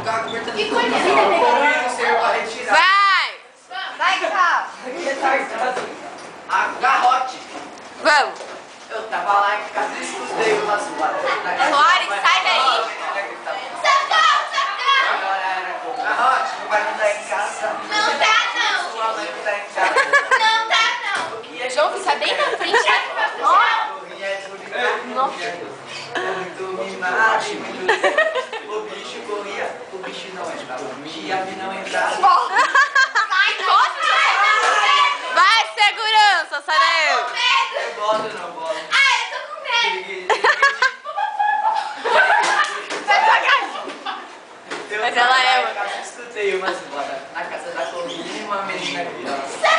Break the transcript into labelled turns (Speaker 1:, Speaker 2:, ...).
Speaker 1: ficava cobertando
Speaker 2: Que
Speaker 1: tudo.
Speaker 2: coisa,
Speaker 1: O comigo serve pra retirar.
Speaker 3: Vai!
Speaker 2: Vai, Cal.
Speaker 1: A garrote.
Speaker 3: Vamos!
Speaker 1: Eu tava lá em casa e escutei umas vozes.
Speaker 3: Flores, sai daí!
Speaker 1: Garrote, não vai mudar em casa.
Speaker 2: Não tá, não.
Speaker 1: Sua mãe não tá em casa.
Speaker 2: Não tá, não.
Speaker 3: João, fica bem na frente.
Speaker 1: Muito mimado, muito... O bicho corria, o bicho não entrava. O bicho não entrava.
Speaker 3: Vai, segurança, sai daí!
Speaker 1: Eu boto, não boto.
Speaker 2: Ah, eu tô com medo.
Speaker 3: Vai devagar! Mas ela é,
Speaker 1: Eu escutei umas vozes na casa da Corrida e uma menina aqui, ó.